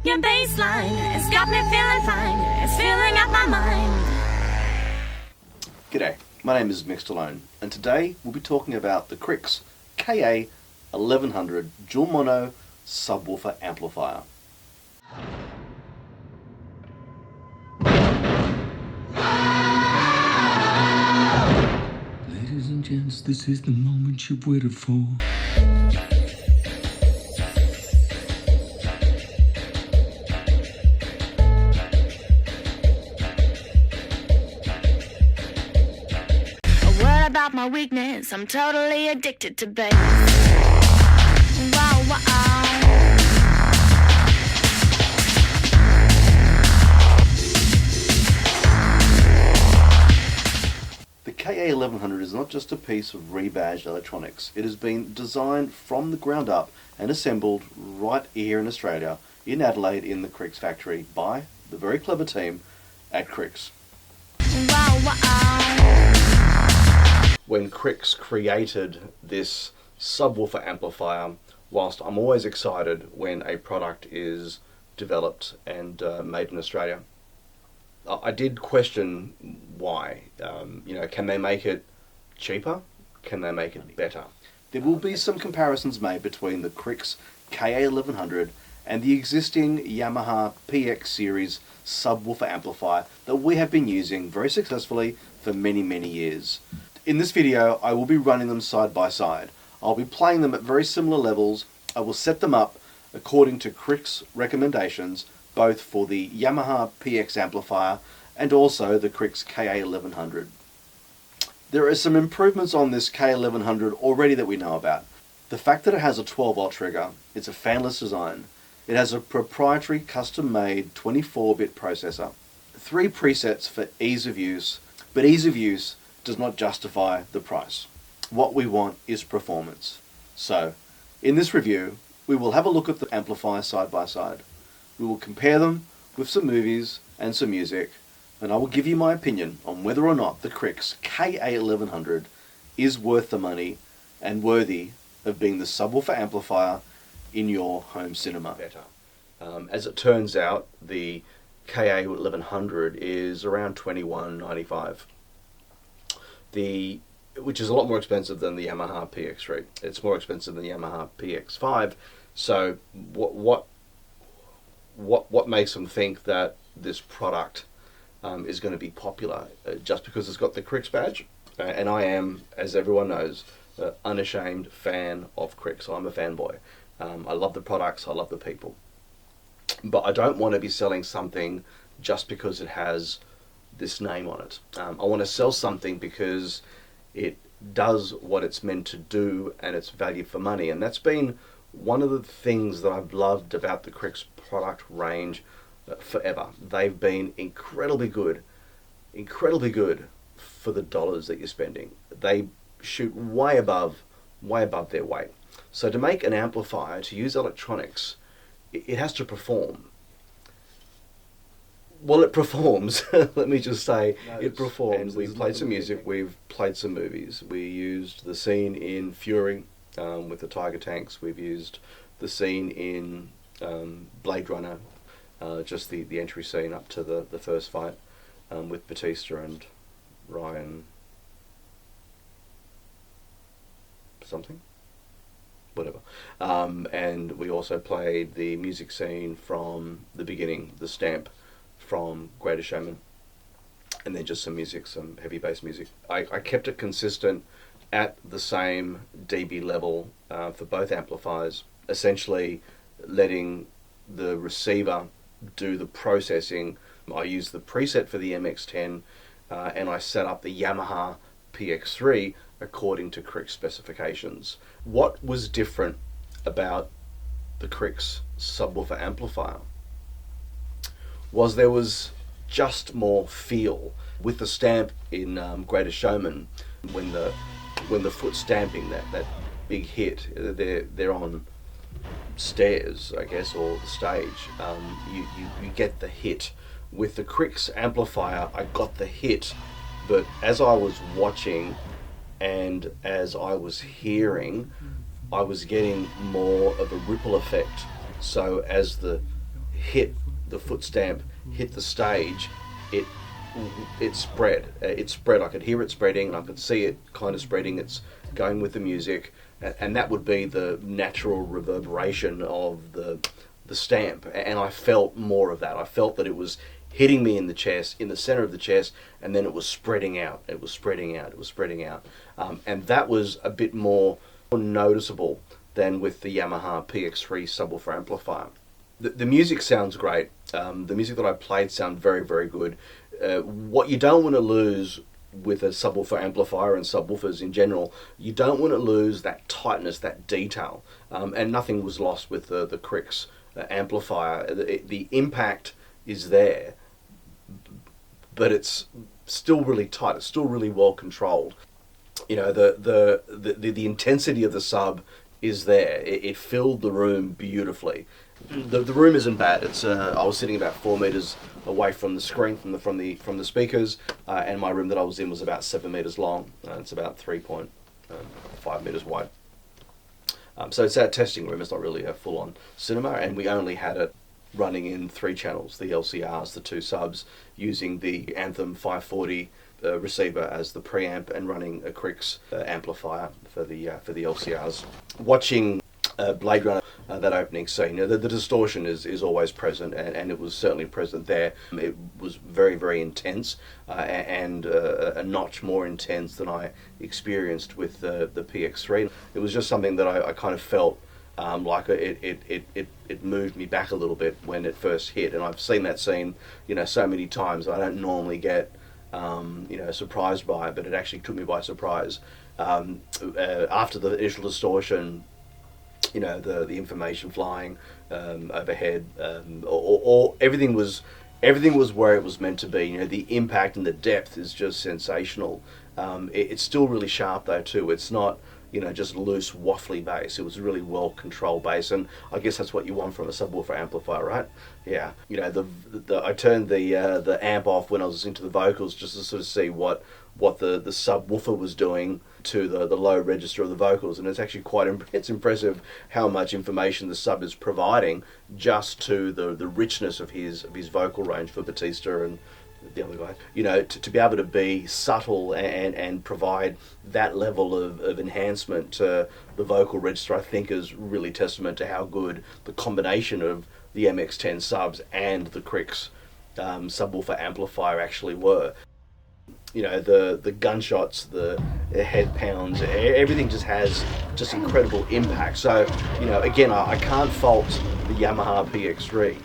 Your baseline has got me feeling fine. It's filling up my mind. G'day, my name is Mick Stallone, and today we'll be talking about the Krix KA-1100 Dual Mono Subwoofer Amplifier. Ladies and gents, this is the moment you've waited for. What about my weakness? I'm totally addicted to bass. Wow, wow. The KA-1100 is not just a piece of rebadged electronics. It has been designed from the ground up and assembled right here in Australia, in Adelaide, in the Krix factory by the very clever team at Krix. Wow, wow. When Krix created this subwoofer amplifier, whilst I'm always excited when a product is developed and made in Australia, I did question why. Can they make it cheaper? Can they make it better? There will be some comparisons made between the Krix KA-1100 and the existing Yamaha PX Series subwoofer amplifier that we have been using very successfully for many, many years. In this video, I will be running them side by side. I'll be playing them at very similar levels. I will set them up according to Krix recommendations, both for the Yamaha PX amplifier and also the Krix KA-1100. There are some improvements on this KA-1100 already that we know about. The fact that it has a 12-volt trigger, it's a fanless design, it has a proprietary custom-made 24-bit processor, 3 presets for ease of use, but ease of use does not justify the price. What we want is performance. So, in this review, we will have a look at the amplifiers side by side. We will compare them with some movies and some music, and I will give you my opinion on whether or not the Krix KA-1100 is worth the money and worthy of being the subwoofer amplifier in your home cinema. As it turns out, the KA-1100 is around $21.95. Which is a lot more expensive than the Yamaha PX3. It's more expensive than the Yamaha PX5. So what makes them think that this product is going to be popular just because it's got the Krix badge? And I am, as everyone knows, an unashamed fan of Krix. I'm a fanboy. I love the products, I love the people. But I don't want to be selling something just because it has this name on it. I want to sell something because it does what it's meant to do and it's value for money. And that's been one of the things that I've loved about the Krix product range forever. They've been incredibly good for the dollars that you're spending. They shoot way above their weight. So to make an amplifier, to use electronics, it has to perform. Well, it performs. Let me just say, it performs. We've played some music, we've played some movies. We used the scene in Furry with the tiger tanks. We've used the scene in Blade Runner, just the entry scene up to the first fight with Batista and Ryan something. Whatever. And we also played the music scene from the beginning, the stamp from Greatest Showman, and then just some music, some heavy bass music. I kept it consistent at the same dB level for both amplifiers, essentially letting the receiver do the processing. I used the preset for the MX-10 and I set up the Yamaha PX3 according to Krix specifications. What was different about the Krix subwoofer amplifier was there was just more feel. With the stamp in Greatest Showman, when the foot stamping, that big hit, they're on stairs, I guess, or the stage. You get the hit. With the Krix amplifier, I got the hit, but as I was watching and as I was hearing, I was getting more of a ripple effect. So as the hit the foot stamp, hit the stage, it spread. It spread. I could hear it spreading. I could see it kind of spreading. It's going with the music, and that would be the natural reverberation of the stamp. And I felt more of that. I felt that it was hitting me in the chest, in the center of the chest, and then it was spreading out. It was spreading out. It was spreading out. And that was a bit more noticeable than with the Yamaha PX Series subwoofer amplifier. The music sounds great. The music that I played sounded very, very good. What you don't want to lose with a subwoofer amplifier and subwoofers in general, you don't want to lose that tightness, that detail. And nothing was lost with the Krix amplifier. The impact is there, but it's still really tight. It's still really well controlled. You know, the intensity of the sub is there. It filled the room beautifully. The room isn't bad. It's I was sitting about 4 meters away from the screen, from the speakers, and my room that I was in was about 7 meters long. It's about 3.5 meters wide. So it's our testing room. It's not really a full-on cinema, and we only had it running in 3 channels: the LCRs, the 2 subs, using the Anthem 540 receiver as the preamp, and running a Krix amplifier for the LCRs. Watching Blade Runner, that opening scene, the distortion is always present, and it was certainly present there. It was very, very intense, and a notch more intense than I experienced with the PX3. It was just something that I kind of felt like it moved me back a little bit when it first hit. And I've seen that scene, so many times. I don't normally get surprised by it, but it actually took me by surprise. After the initial distortion, the information flying overhead, or everything was where it was meant to be. The impact and the depth is just sensational. It's still really sharp though too. It's not just loose waffly bass. It was really well controlled bass, and I guess that's what you want from a subwoofer amplifier, right? Yeah. I turned the amp off when I was listening to the vocals, just to sort of see what the subwoofer was doing to the low register of the vocals, and it's actually it's impressive how much information the sub is providing just to the richness of his vocal range for Batista and the other guy. To be able to be subtle and provide that level of enhancement to the vocal register, I think is really testament to how good the combination of the MX-10 subs and the Krix subwoofer amplifier actually were. The gunshots, the head pounds, everything just has just incredible impact. So, again, I can't fault the Yamaha PX3,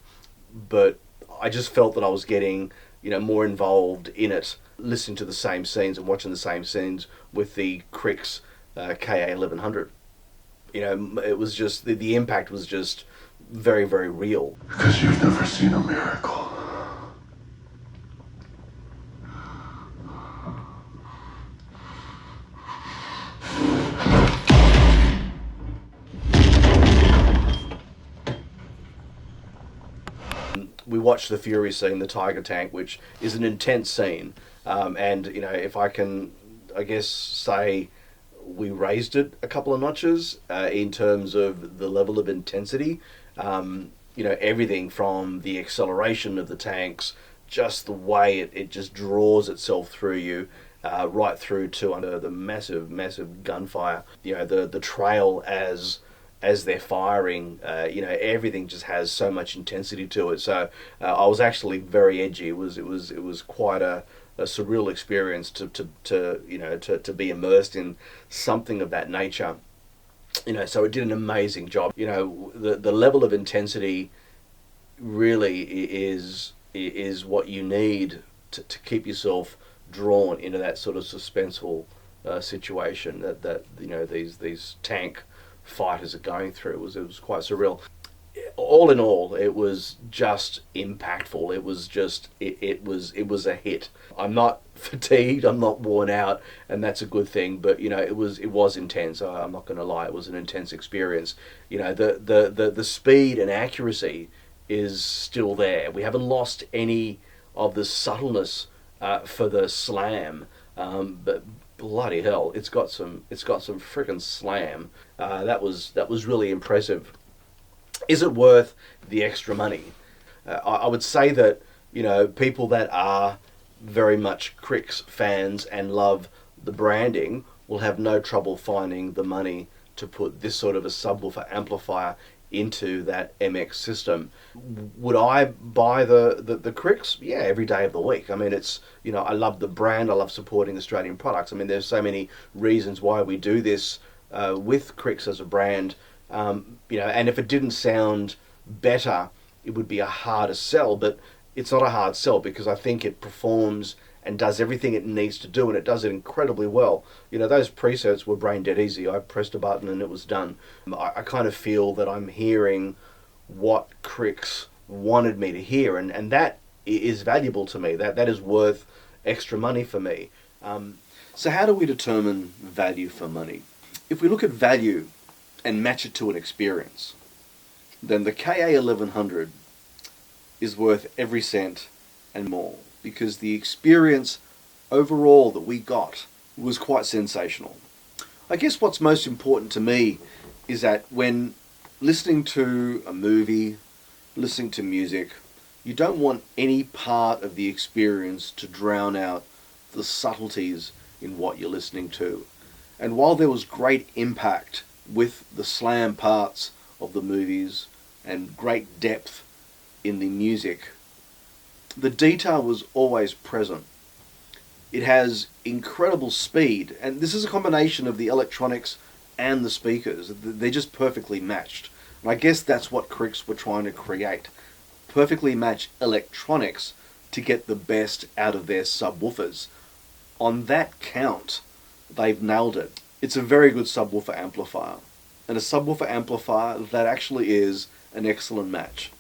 but I just felt that I was getting, more involved in it, listening to the same scenes and watching the same scenes with the Krix KA-1100. It was just, the impact was just very, very real. Because you've never seen a miracle. We watched the Furry scene, the Tiger Tank, which is an intense scene, and if I can, I guess, say we raised it a couple of notches in terms of the level of intensity. Everything from the acceleration of the tanks, just the way it just draws itself through you, right through to under the massive gunfire. The trail as they're firing, everything just has so much intensity to it. So I was actually very edgy. It was quite a surreal experience to be immersed in something of that nature. So it did an amazing job. The level of intensity really is what you need to keep yourself drawn into that sort of suspenseful situation that these tank fighters are going through. It was quite surreal. All in all, it was just impactful. It was a hit. I'm not fatigued, I'm not worn out, and that's a good thing, but it was intense. I'm not going to lie, it was an intense experience. The speed and accuracy is still there. We haven't lost any of the subtleness for the slam, but bloody hell, it's got some freaking slam. That was really impressive. Is it worth the extra money? I would say that, you know, people that are very much Krix fans and love the branding will have no trouble finding the money to put this sort of a subwoofer amplifier into that MX system. Would I buy the Krix? Yeah, every day of the week. I mean, it's, you know, I love the brand. I love supporting Australian products. I mean, there's so many reasons why we do this with Krix as a brand. You know, and if it didn't sound better, it would be a harder sell, but it's not a hard sell because I think it performs and does everything it needs to do, and it does it incredibly well. You know, those presets were brain dead easy. I pressed a button and it was done. I kind of feel that I'm hearing what Krix wanted me to hear, and that is valuable to me. That is worth extra money for me. So how do we determine value for money? If we look at value and match it to an experience, then the KA-1100 is worth every cent and more, because the experience overall that we got was quite sensational. I guess what's most important to me is that when listening to a movie, listening to music, you don't want any part of the experience to drown out the subtleties in what you're listening to. And while there was great impact with the slam parts of the movies and great depth in the music, the detail was always present. It has incredible speed, and this is a combination of the electronics and the speakers. They're just perfectly matched. And I guess that's what Krix were trying to create. Perfectly match electronics to get the best out of their subwoofers. On that count, they've nailed it. It's a very good subwoofer amplifier, and a subwoofer amplifier that actually is an excellent match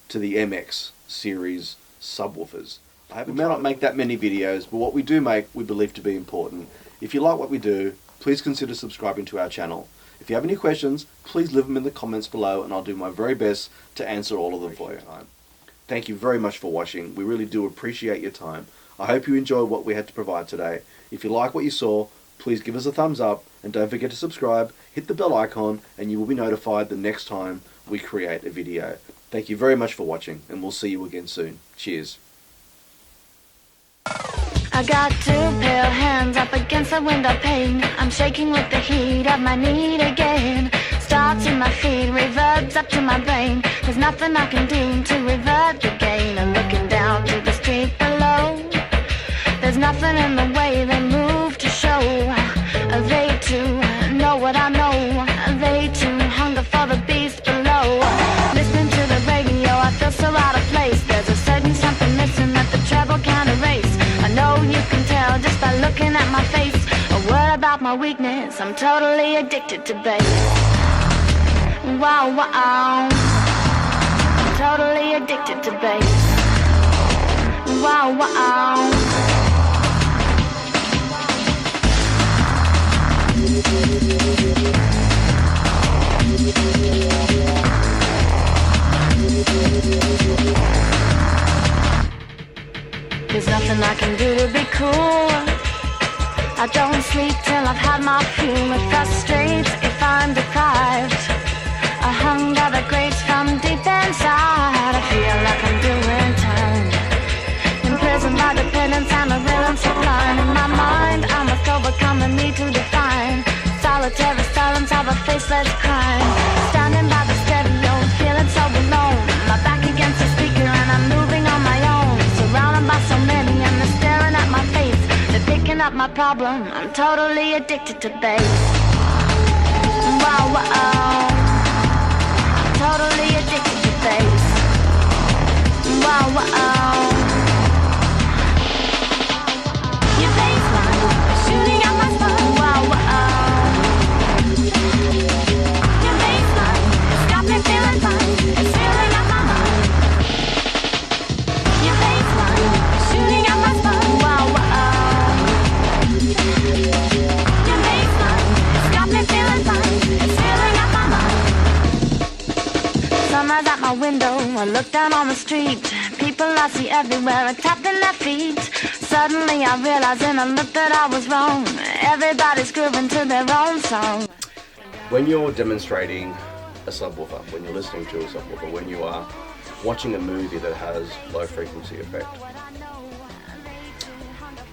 to the MX Series subwoofers. We may not make that many videos, but what we do make, we believe to be important. If you like what we do, please consider subscribing to our channel. If you have any questions, please leave them in the comments below, and I'll do my very best to answer all of them for you. Thank you very much for watching. We really do appreciate your time. I hope you enjoyed what we had to provide today. If you like what you saw, please give us a thumbs up, and don't forget to subscribe, hit the bell icon, and you will be notified the next time we create a video. Thank you very much for watching, and we'll see you again soon. Cheers. I got two pale hands up against the window pane. I'm shaking with the heat of my need again. Starts in my feet, reverbs up to my brain. There's nothing I can do to revert the gain. I'm looking down to the street below. There's nothing in the way they move to show. They too know what I know. They too hunger for the beast below. Listening to the radio, I feel so out of place. There's a certain something missing that the treble can't erase. I know you can tell just by looking at my face. A word about my weakness, I'm totally addicted to bass. Wow, wow, I'm totally addicted to bass. Wow, wow. There's nothing I can do to be cool. I don't sleep till I've had my fuel. It frustrates if I'm deprived. I hung by the grace from deep inside. I feel like I'm doing time. Imprisoned by dependence and a villain sublime. In my mind, I must overcome the need to define. Solitary silence of a faceless crime. Standing by the stereo, feeling so alone. My back against the speaker and I'm moving on my own. Surrounded by so many and they're staring at my face. They're picking up my problem, I'm totally addicted to bass. Wow, wow, I'm totally addicted to bass. Wow, wow. Your bassline is shooting out my spine. Wow, wow. Your bassline has got me feeling fine. It's filling up my mind. Your bassline is shooting out my spine. Wow, wow. Your bassline has got me feeling fine. It's filling up my mind. Sunrise at my window, I look down on the street. People I see everywhere are tapping their feet. Suddenly I realized in a look that I was wrong. Everybody's grooving to their own song. When you're demonstrating a subwoofer, when you're listening to a subwoofer, when you are watching a movie that has low frequency effect,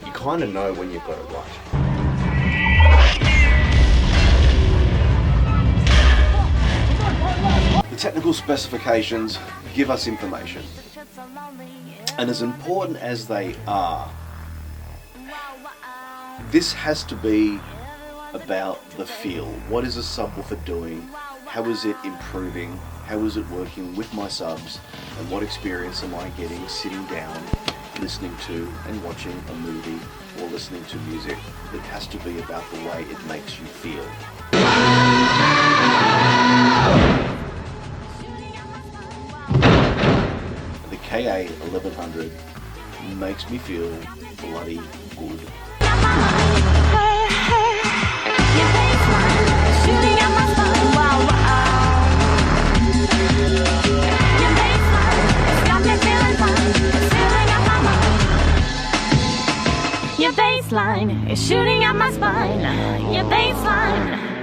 you kind of know when you've got it right. The technical specifications give us information, and as important as they are, this has to be about the feel. What is a subwoofer doing? How is it improving? How is it working with my subs? And what experience am I getting sitting down, listening to and watching a movie or listening to music? It has to be about the way it makes you feel. The KA-1100 makes me feel bloody good. Your baseline is shooting up my spine. Your baseline.